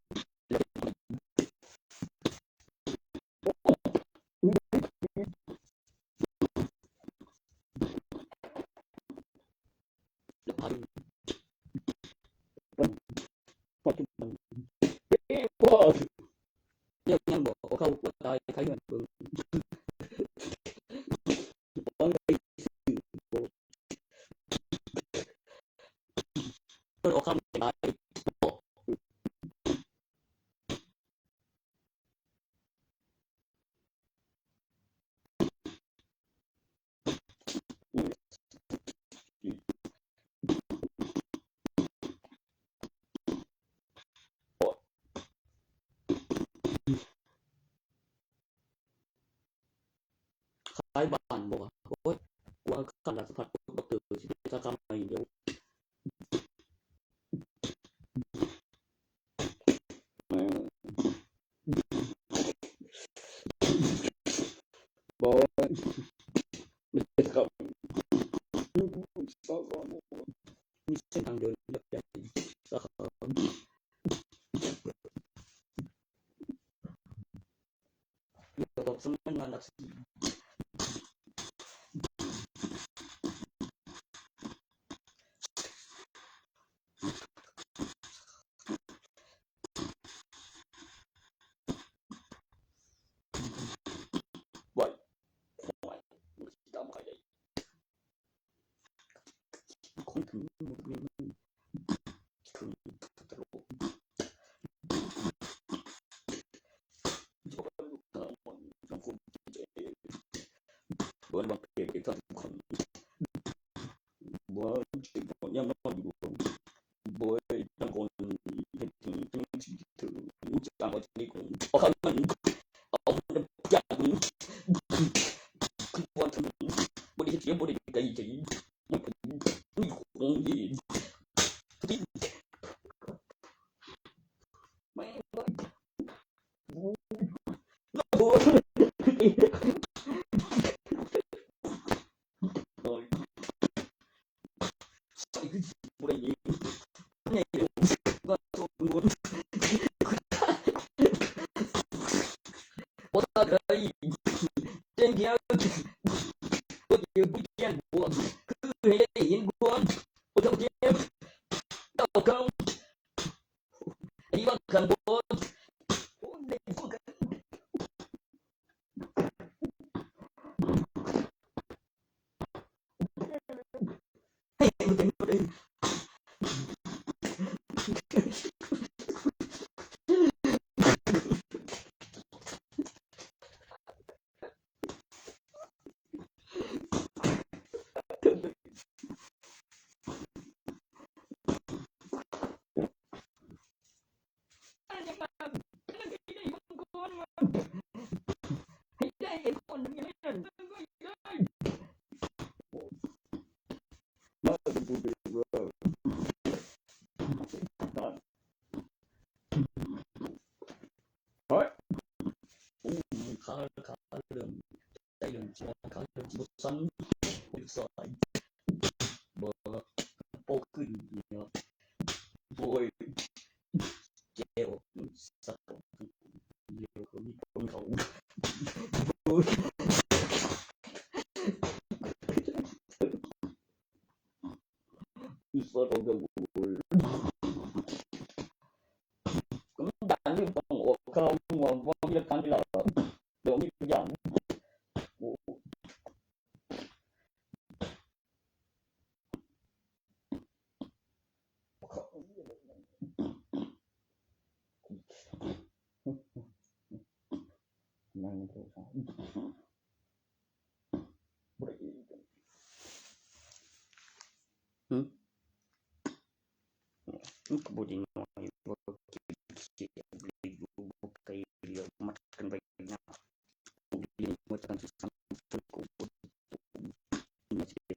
ขายบ้านบ่โอ้ยกว่าคันราชพัฒน์บ่เตอสิได้สาขาใหม่เดียวบ่มันจะครับสาขามีเส้นทางเดินแบบใหญ่สาขาเกี่ยวกับสำนักงานหลักทรัพย์ไว้ตามใครได้คงถึงถึงตลกจะว่าลูกตามันสังคมใจบ่บางเพศทั้งคนบ่สิบ่ยังนอนอยู่บ่ทั้งคนเฮ็ดถึงสิถึงจังว่านี่คงเอาคันมันเอาอย่างนี้ว่าถึงบ่ได้เสียบ่ได้ไกลใจมันเป็นนี่คงดีที่ไม่บ่บ่ใส่บ่ได้นี่ก็ตัวบุญบ่ได้เจ๋งเดียวบ่ได้บ่เจ๋งบ่คือให้ได้เห็นบ่บ่ต้องเจ็บต้องเข้าไอ้ว่ากันบ่ได้บ่กันให้มันเป็นบ่ได้ให้ได้เห็นคนอย่างนั้นมาดูดิว่าเฮ้ยขาเริ่มใจเริ่มขาเริ่มบ่สั่นบ่สายบ่โปขึ้นเนาะโอ้ยเจ็บสักเดี๋ยวก็มีคนเขาโอ้ยสักก็โอ้ยก็ดันนี่ต้องออกเข้าว่ามีการที่เราเดี๋ยวมีอย่างโอ้นั่งโทรศัพท์บ่ได้ก็บ่ได้น้อยบ่เกี่ยวบ่ไกลเดียวมัดกันไว้นะเรียนว่าจะสิสัมพันธ์กูมาสิ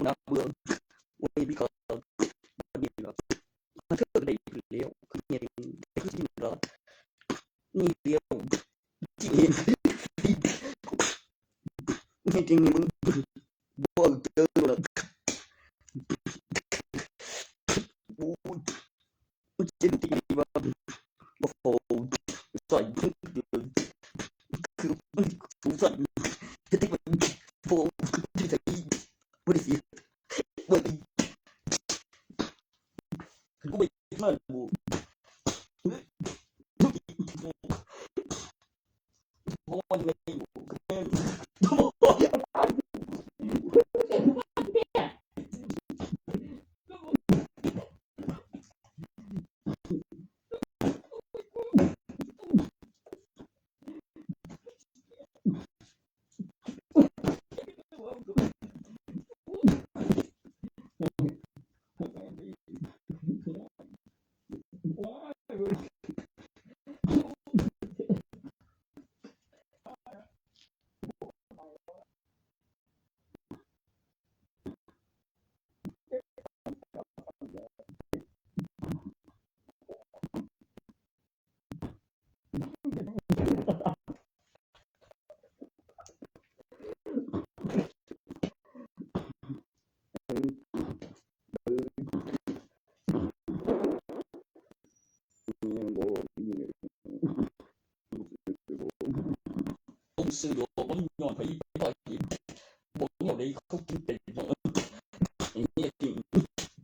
นะเบื่อโอ้ยบิก็บ่ดีแล้วมันเถิดได้แล้วคือเนี่ยคือจริงแล้วนี่เดียวจริงนี่จริงมึงบ่เจอแล้วโอ้ยจริงๆว่า โอ้โหใส่คือมันสงสัยที่มันโฟที่ใส่บริสุทธิ์บริคือกูไม่มาดูเพราะมันไม่อยู่กับแม่ผมซื้อโดนย้อนไปได้บอกอย่างไรเขากินเป็นอย่างนี้จริง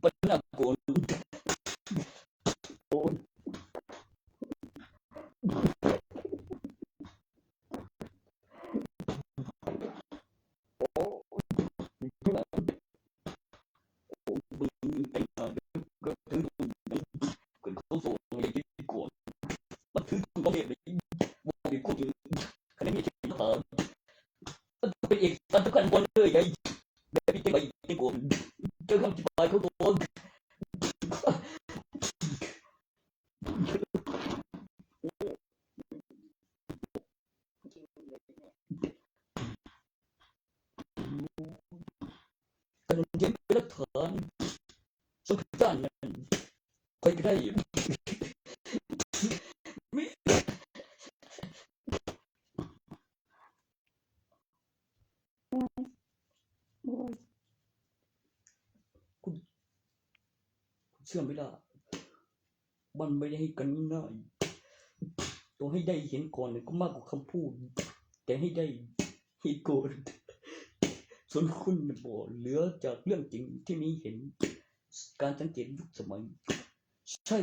ปัญหาโกนโอ้ยบึงไปหาก็ถึงคนเขาส่งเลยที่โกนมันถึงต้องเรียนเลยบอกเด็กคนอื่นคะแนนไม่ใช่หาเป็นเอกสารทุกขั้นตอนเลยไงแบบนี้จะไปที่โกนเจอคำอธิบายเขาตัวการเรียนเป็นหลักฐานสำคัญนั้นใครก็ได้ไม่คุณเชื่อไม่ได้มันไม่ได้ให้กันง่ายตัวให้ได้เห็นก่อนก็มากกว่าคำพูดแต่ให้ได้เห็นก่อนส่วนคุณบอกเหลือจากเรื่องจริงที่มีเห็นการสังเกตยุคสมัยใช่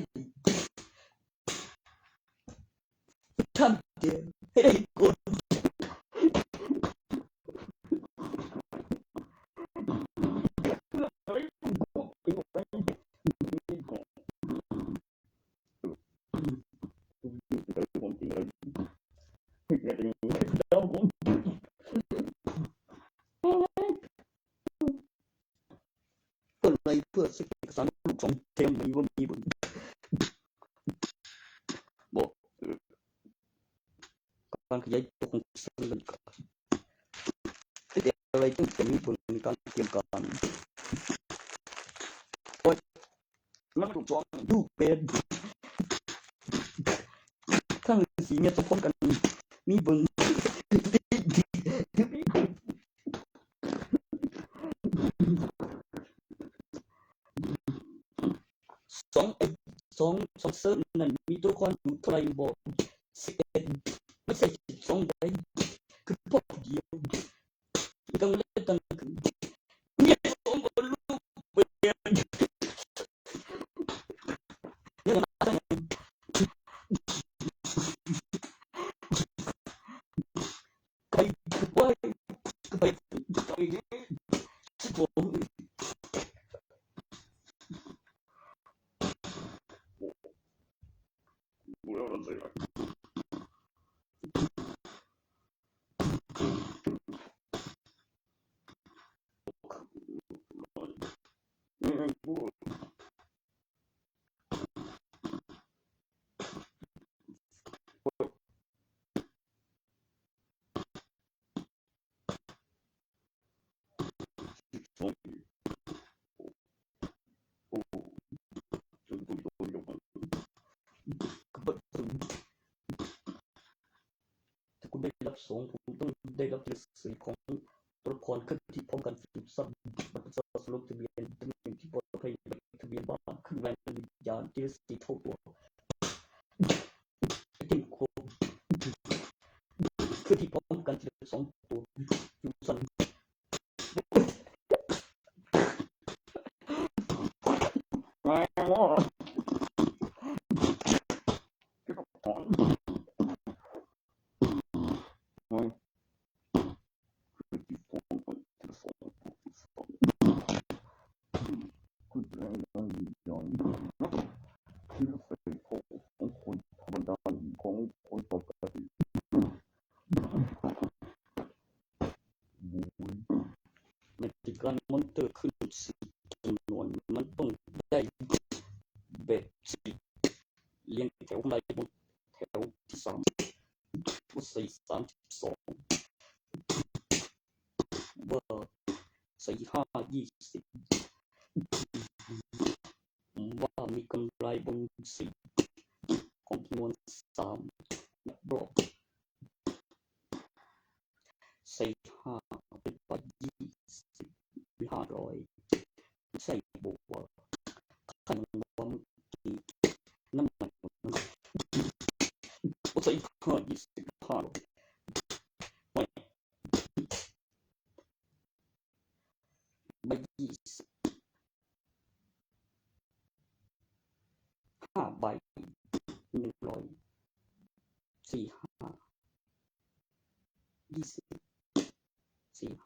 ท่านเจให้ได้ก่อนเพื่ออะไรเพื่อเอกสารลูกสองเทมมีว่ามีบนบอกการขยายตัวของเซลล์แต่อะไรต้องจะมีผลในการเตรียมการโอ้ยมันถูกสองดูเป็นทั้งสีเนี่ยต้องพร้อมกันมีเบิ่งสองสองเซิร์ฟนั่นมีตัวละครอยู่เท่าไหร่บอก11ไม่ใช่12ใบคือพวกเดียวต้องเล่นตั้งเนี่ยสองคนลูกเป็นเนี่ยนะใครคือว่าใครใครที่ผมถ้าคุณได้รับสองผมต้องได้รับหนังสือของตัวละครขึ้นที่พร้อมกัน13บัตรประชาชนลงทะเบียนตำแหน่งที่ปลอดภัยทะเบียนบ้านขึ้นแรงวิญญาณที่4เท่าตัว ในที่การมอนเตอร์ขึ้นจำนวนมันต้องได้แบบสี่เรียงแถวในบนแถวที่3ว่า4 32ว่า4 5 20ว่ามีกำไรบน4ของจำนวน3นับรอบ4 5เป็นไป20หรือ500ไม่ใช่บอกว่าขันว่าเมื่อกี้น้ำหนักว่า4 5 20 500ไม่ใบ20 5 ใบ100 4 5 20 4 5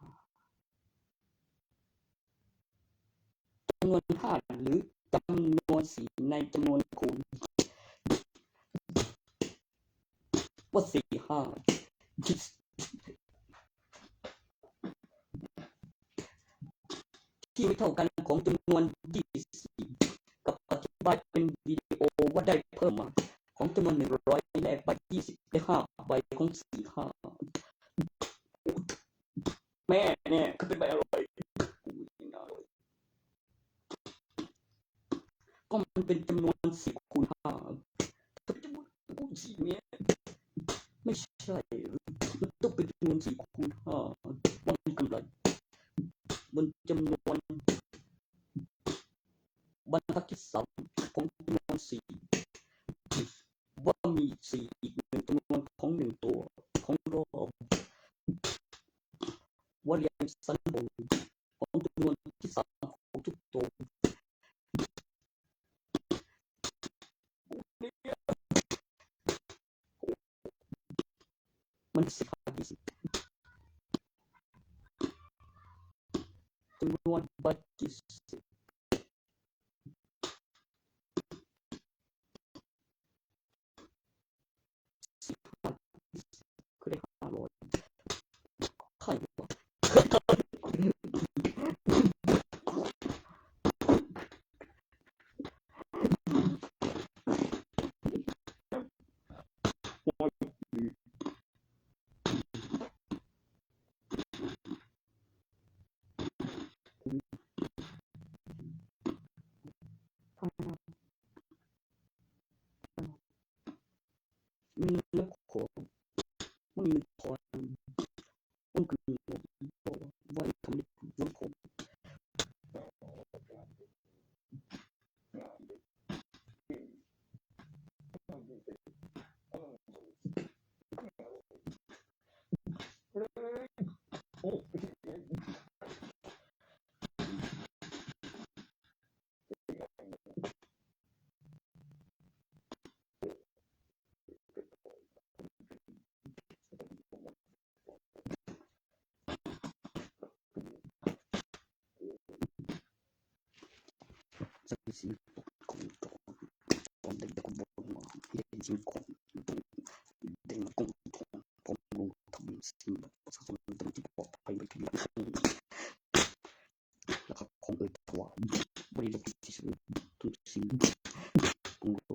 จำนวน5หรือจำนวน4ในจำนวนคูณว่า4 5 ที่ไม่เท่ากันของจำนวน24กับอธิบายเป็นวิดีโอว่าได้เพิ่มมาของจำนวน100แลกใบ20ได้5ใบของ4 5แม่เนี่ยก็เป็นใบอร่อยก็มันเป็นจำนวน4 คูณ 5ถ้าเป็นจำนวนคูณ4เนี่ยไม่ใช่มันต้องเป็นจำนวน4 คูณ 5ว่ามีกำไรมันจำนวนบรรทัดที่3ของจำนวน4ว่ามี4อีก1จำนวนของ1ตัวของรอบว่าเรียงสั้นบนของจำนวนที่3ของทุกตัวมัน4 20จำนวนใบที่10ก็ได้500ใครวะมีนับขอมันมีพอมันคือบอกว่าทำได้นับขอสักสิ่งของตอนเด็กๆบอกมาเรียนสิ่งของเด็กกงผมลงทำสิ่งประชาชนตรงที่ปลอดภัยไปทีหลังแล้วก็ของถวายบริโภคที่สุดทุกสิ่งของเรา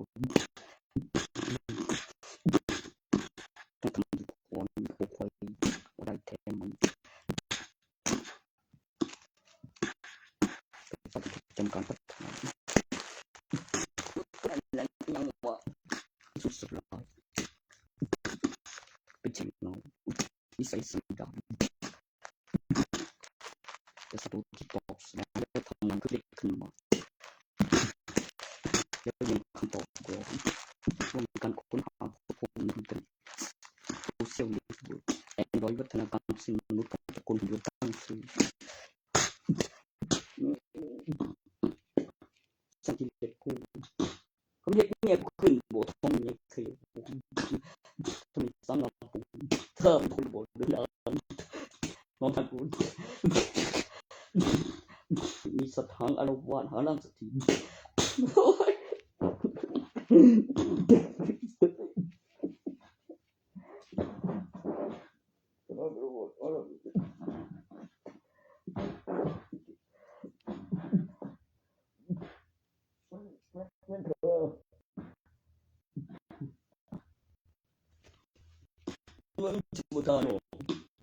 ต้องทำดีกว่ามีโคอยว่าได้แทนมันปฏิทินจำการพัฒนาและยังว่าสุดๆแล้วเป็นสิ่งน้อยนิสัยสีดำแต่ศัตรูที่ตอบสนองและทำงานขึ้นเล็กขึ้นมาแล้วยังคำตอบก็ว่ามีการค้นหาข้อมูลอินเทอร์เน็ตโซเชียลเน็ตเวิร์กแอนดรอยด์วัฒนธรรมสิ่งมนุษย์กับคนหุ่นยนต์ตั้งชื่อสังเกตกูเขาเรียกเนี่ยขึ้นโบท้องเนี่ยคือ ข้ามคนบนเวลาน้องทันกูมีสถานอารวาสหาร่างสักทีโอ้ยมันจิบุตาโน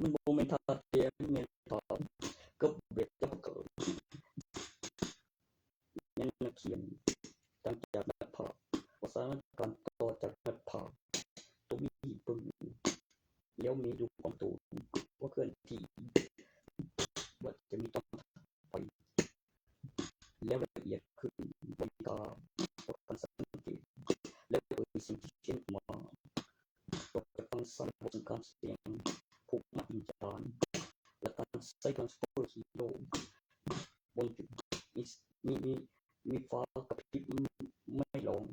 มันโมเมนต์เตียเมตากับเบ็ดกับเกิดยันนักเขียนตั้งจากนักภาพภาษาการต่อจากนักภาพตัวมีปึงแล้วมีดูความตูว่าเคลื่อนที่ว่าจะมีต้องไปแล้วละเอียดขึ้นบนตาการสังเกตและเปิดสิ่งที่เช่นมาตกจากฟังสันบนการเสียงผูกมัดอินจานและการใช้การสปอร์ตฮีโร่บนจุดมีฟ้ากระพริบไม่ลง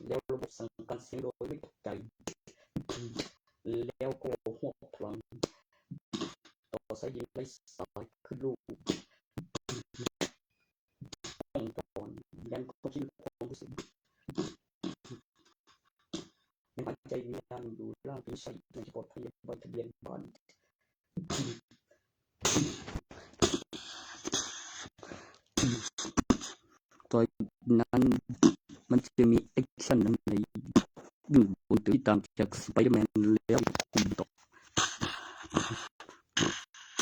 แล้วระบบสั่งการเสียงโดยไม่ตกใจแล้วก็หัวพลังต่อสายยิงไร้สายขึ้นลูกห้องตอนยันความคิดความรู้สึกในหัวใจวิญญาณดูร่างเป็นใช้ในปลอดภัยใบทะเบียนบ้านตอนนั้นมันจะมีแอคชั่นอะไรอยู่บนตึกที่ต่างจากสไปเดอร์แมน